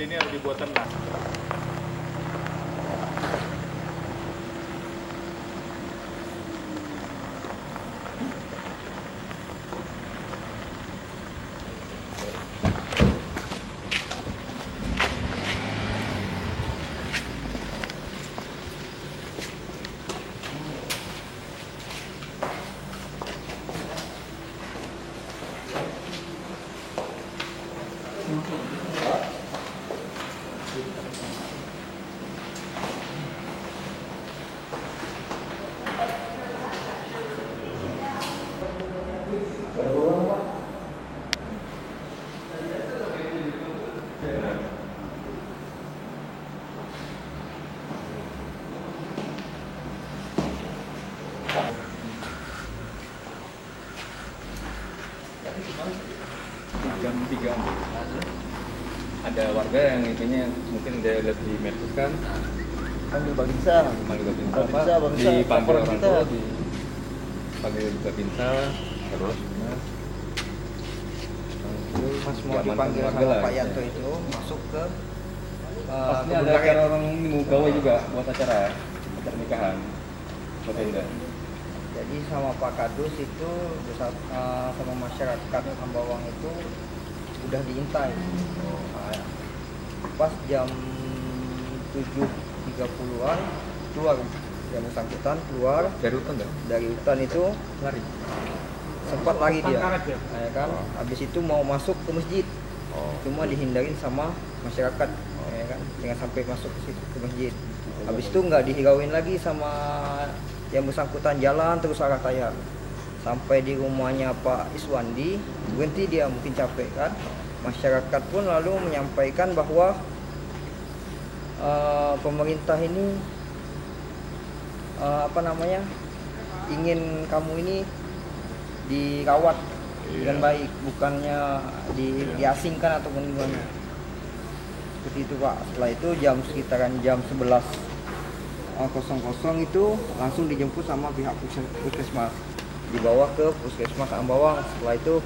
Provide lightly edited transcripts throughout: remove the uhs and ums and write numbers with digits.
ini harus dibuat tenang. Jam 3 ada warga yang intinya mungkin dia lihat di medsos kan, Panggil Babinsa. dipanggil orang kita. tua, dipanggil Babinsa, terus Pas mau dipanggil sama Pak Yanto itu masuk ke pastinya ada acara orang ini mau gawe juga buat acara nikahan buat tenda. Jadi sama Pak Kadus itu sama masyarakat Ambawang itu udah diintai. Pas jam 7.30-an keluar, yang bersangkutan keluar Dari hutan nggak? dari hutan itu Lari. sempat lari dia, ya kan. Habis itu mau masuk ke masjid, cuma dihindarin sama masyarakat, ya kan, jangan sampai masuk ke situ ke masjid. Habis itu nggak dihirauin lagi sama yang bersangkutan, jalan terus arah Tayar sampai di rumahnya Pak Iswandi, berhenti dia mungkin capek kan. Masyarakat pun lalu menyampaikan bahwa pemerintah ini ingin kamu ini dirawat dengan baik, bukannya diasingkan ataupun gimana. Seperti itu Pak. Setelah itu sekitaran jam 11.00 itu langsung dijemput sama pihak puskesmas, dibawa ke puskesmas Ambawang. Setelah itu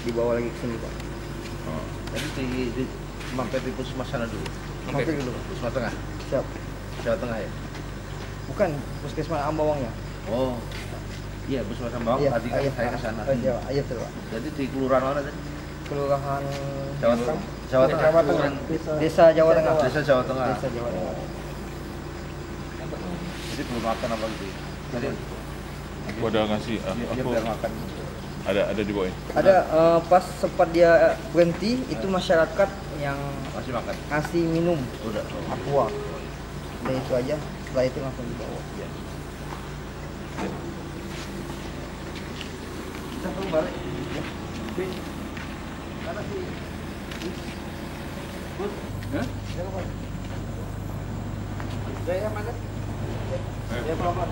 dibawa lagi ke sini Pak. Jadi di mampir di puskesmas sana dulu. Mampir dulu. Puskesmas Tengah. Siap. Jawa Tengah ya. Bukan puskesmas Ambawangnya. Oh. Iya, puskesmas Ambawang Iya, tadi kan saya ke sana. Iya, betul Pak. Jadi di kelurahan mana tadi? Kelurahan Jawa Tengah. Jawa Tengah. Jawa Tengah. Desa Jawa Tengah. Desa Jawa Tengah. Desa Jawa Tengah. Jadi belum makan apa gitu. Jadi Gua udah ngasih, dia biar makan. ada di bawah. Ada pas sempat dia berhenti itu masyarakat yang Masih makan. ngasih minum Udah. aqua. Dan itu aja. Setelah itu langsung dibawa. Iya. Kita pulang balik. Ya. Mana sih? Bud? Hah? Ya, Pak. Ya, mana? Ya, pelan-pelan.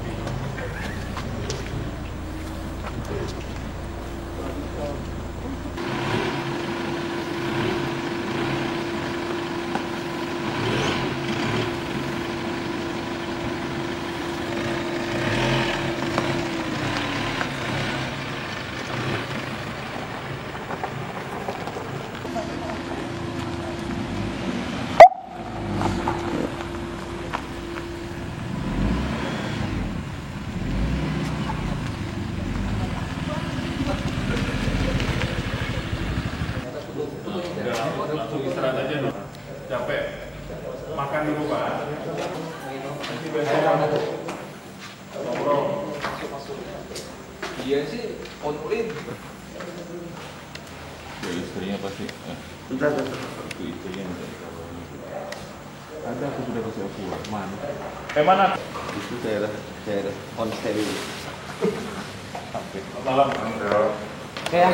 Langsung istirahat aja dong. Capek. Makan dulu Pak. Nanti besok ngobrol. Iya sih, konflik. Ya istrinya pasti. Sudah. Itu istrinya minta dikawal. Ada aku sudah kasih aku mana? Mana? Itu daerah on stereo. Sampai. Malam Kang Del. Ya.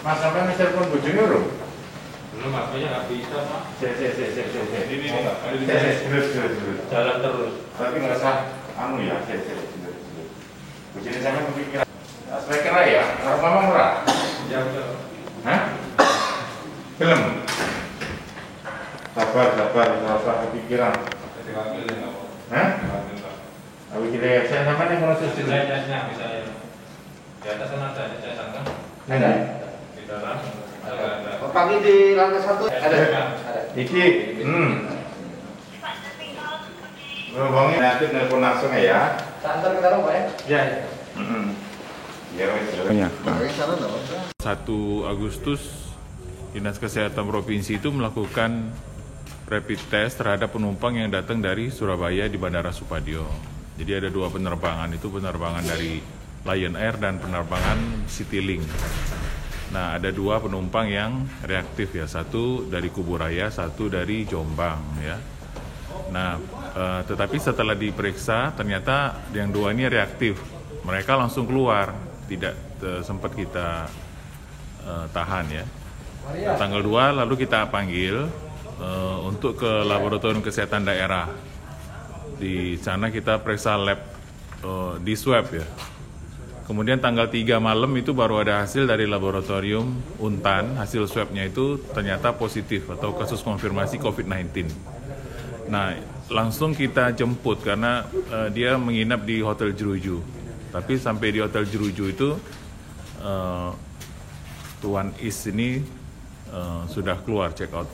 Mas sampai nge-telepon bojone lho. Belum, makanya nggak bisa, Pak. Ini Ada di sini. Jalan terus. Tapi ngerasa anu ya, bojone sampai kepikiran. Saya kira ya, harus mama murah. Ya, udah. Hah? Film. Sabar, nggak usah kepikiran. Jadi wakil ya, nggak mau. Hah? Wakil, Pak. Tapi kita saya sama nih kalau Nanti susu. saya jasnya, misalnya. Di atas sana ada jas sangka. Ada. Di dalam ada. Pagi di lantai 1 Ada. ada. Iki, ngomongin nanti nelpon langsung ya. Tak antar ke dalam Pak ya? Ya. Ya, wes. 1 Agustus Dinas Kesehatan Provinsi itu melakukan rapid test terhadap penumpang yang datang dari Surabaya di Bandara Supadio. Jadi ada 2 penerbangan, itu penerbangan dari Lion Air dan penerbangan Citylink. Nah, ada 2 penumpang yang reaktif ya, 1 dari Kuburaya, 1 dari Jombang ya. Nah, tetapi setelah diperiksa ternyata yang 2 ini reaktif. Mereka langsung keluar, tidak sempat kita tahan ya. Nah, tanggal 2 lalu kita panggil untuk ke Laboratorium Kesehatan Daerah. Di sana kita periksa lab di swab ya. Kemudian tanggal 3 malam itu baru ada hasil dari laboratorium Untan, hasil swabnya itu ternyata positif atau kasus konfirmasi COVID-19. Nah, langsung kita jemput karena dia menginap di Hotel Jeruju. Tapi sampai di Hotel Jeruju itu Tuan Is ini sudah keluar check out.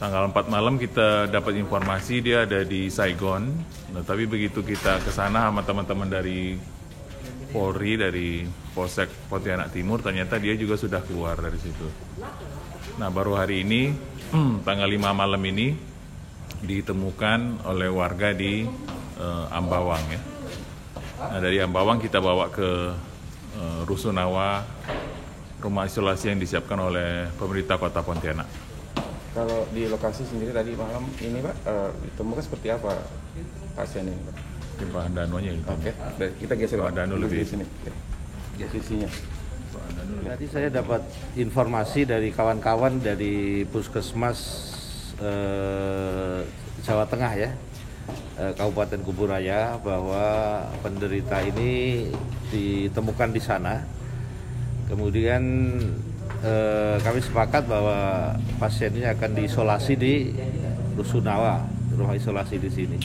Tanggal 4 malam kita dapat informasi dia ada di Saigon. Nah, tapi begitu kita ke sana sama teman-teman dari Polri, dari Polsek Pontianak Timur, ternyata dia juga sudah keluar dari situ. Nah, baru hari ini, tanggal 5 malam ini, ditemukan oleh warga di Ambawang ya. Nah, dari Ambawang kita bawa ke Rusunawa, rumah isolasi yang disiapkan oleh pemerintah Kota Pontianak. Kalau di lokasi sendiri tadi malam ini Pak, ditemukan seperti apa pasien ini Pak? Di bahan danunya itu. Oke, kita geser Pak Danu lebih. di sini. Sisinya. Tadi saya dapat informasi dari kawan-kawan dari Puskesmas Jawa Tengah ya, Kabupaten Kuburaya, bahwa penderita ini ditemukan di sana. Kemudian kami sepakat bahwa pasien ini akan diisolasi di Rusunawa, rumah isolasi di sini.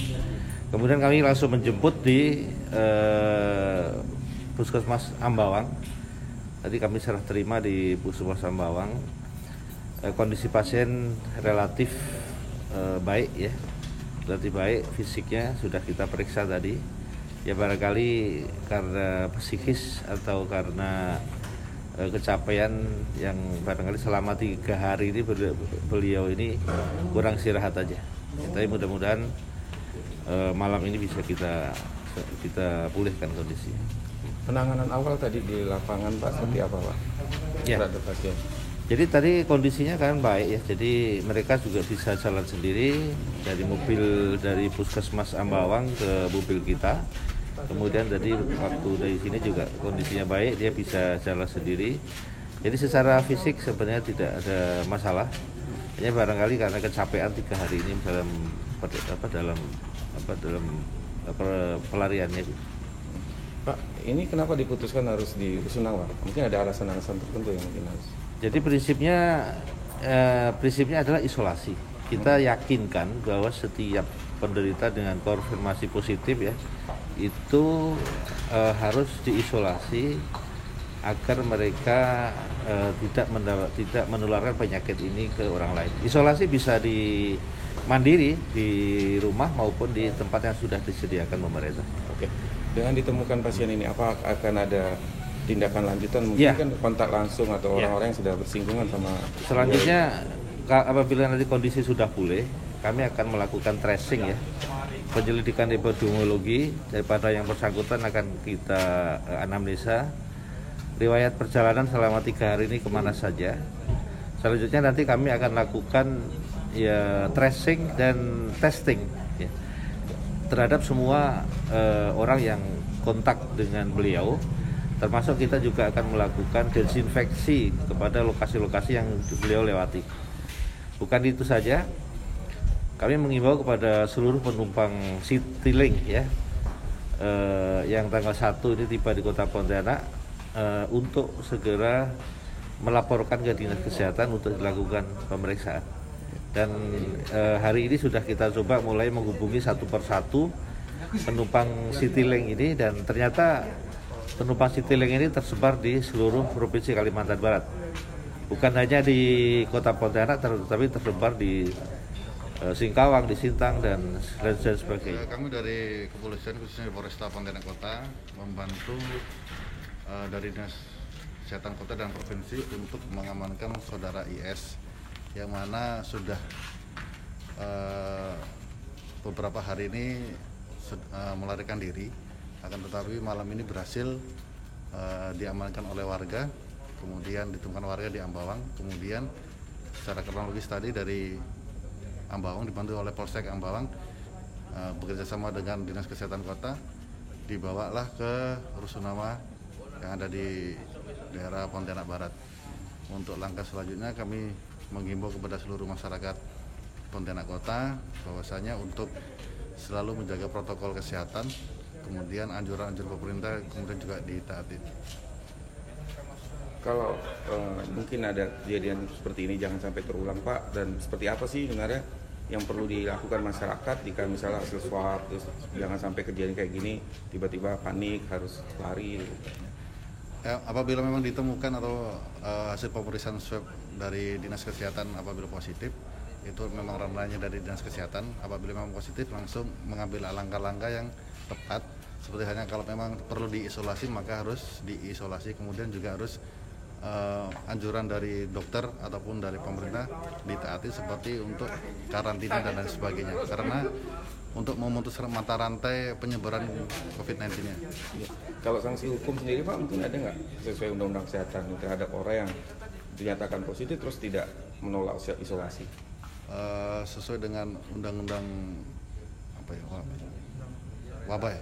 Kemudian kami langsung menjemput di Puskesmas Ambawang. Tadi kami serah terima di Puskesmas Ambawang. Kondisi pasien relatif baik ya, relatif baik, fisiknya sudah kita periksa tadi. Ya barangkali karena psikis atau karena kecapean yang barangkali selama 3 hari ini beliau ini kurang istirahat aja. Tapi mudah-mudahan malam ini bisa kita pulihkan kondisi. Penanganan awal tadi di lapangan Pak seperti apa Pak? Ya. Terhadap pasien. Jadi tadi kondisinya kan baik ya. Jadi mereka juga bisa jalan sendiri dari mobil dari Puskesmas Ambawang ke mobil kita. Kemudian tadi waktu dari sini juga kondisinya baik, dia bisa jalan sendiri. Jadi secara fisik sebenarnya tidak ada masalah. Hanya barangkali karena kecapean 3 hari ini dalam pelariannya. Pak, ini kenapa diputuskan harus di Rusunawa? Mungkin ada alasan-alasan tertentu yang mungkin harus. Jadi prinsipnya adalah isolasi. Kita yakinkan bahwa setiap penderita dengan konfirmasi positif ya itu harus diisolasi agar mereka tidak menularkan penyakit ini ke orang lain. Isolasi bisa di mandiri di rumah maupun di tempat yang sudah disediakan pemerintah. Oke. Dengan ditemukan pasien ini, apa akan ada tindakan lanjutan? Mungkin Ya. kan kontak langsung atau orang-orang yang sudah bersinggungan sama. Selanjutnya apabila nanti kondisi sudah pulih, kami akan melakukan tracing ya. Penyelidikan epidemiologi daripada yang bersangkutan akan kita anamnesa. Riwayat perjalanan selama 3 hari ini kemana saja. Selanjutnya nanti kami akan lakukan ya tracing dan testing ya, terhadap semua orang yang kontak dengan beliau. Termasuk kita juga akan melakukan desinfeksi kepada lokasi-lokasi yang beliau lewati. Bukan itu saja, kami mengimbau kepada seluruh penumpang Citylink ya, yang tanggal 1 ini tiba di Kota Pontianak untuk segera melaporkan ke Dinas Kesehatan untuk dilakukan pemeriksaan. Dan hari ini sudah kita coba mulai menghubungi satu persatu penumpang Citylink ini, dan ternyata penumpang Citylink ini tersebar di seluruh provinsi Kalimantan Barat. bukan hanya di Kota Pontianak, tetapi tersebar di Singkawang, di Sintang dan lain sebagainya. Kami dari kepolisian khususnya di Polresta Pontianak Kota membantu dari Dinas Kesehatan Kota dan Provinsi untuk mengamankan saudara IS yang mana sudah beberapa hari ini melarikan diri, akan tetapi malam ini berhasil diamankan oleh warga, kemudian ditemukan warga di Ambawang, kemudian secara kronologis tadi dari Ambawang dibantu oleh Polsek Ambawang bekerjasama dengan Dinas Kesehatan Kota dibawalah ke Rusunawa yang ada di daerah Pontianak Barat. Untuk langkah selanjutnya kami menghimbau kepada seluruh masyarakat Pontianak Kota bahwasanya untuk selalu menjaga protokol kesehatan, kemudian anjuran-anjuran pemerintah kemudian juga ditaati. Kalau mungkin ada kejadian seperti ini jangan sampai terulang Pak, dan seperti apa sih sebenarnya yang perlu dilakukan masyarakat jika misalnya hasil swab terus jangan sampai kejadian kayak gini tiba-tiba panik harus lari gitu. Ya, apabila memang ditemukan atau hasil pemeriksaan swab dari Dinas Kesehatan apabila positif, itu memang ranahnya dari Dinas Kesehatan. Apabila memang positif langsung mengambil langkah-langkah yang tepat, seperti hanya kalau memang perlu diisolasi maka harus diisolasi, kemudian juga harus anjuran dari dokter ataupun dari pemerintah ditaati seperti untuk karantina dan lain sebagainya, karena untuk memutus mata rantai penyebaran COVID-19-nya. Ya. Kalau sanksi hukum sendiri Pak mungkin ada nggak sesuai undang-undang kesehatan terhadap orang yang dinyatakan positif terus tidak menolak isolasi? Sesuai dengan undang-undang apa ya, wabah ya?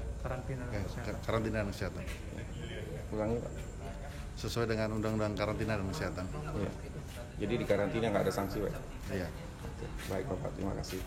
Karantina dan kesehatan. Ulangi Pak. Sesuai dengan undang-undang karantina dan kesehatan. Ya. Jadi di karantina nggak ada sanksi Pak? Iya. Baik Bapak, terima kasih.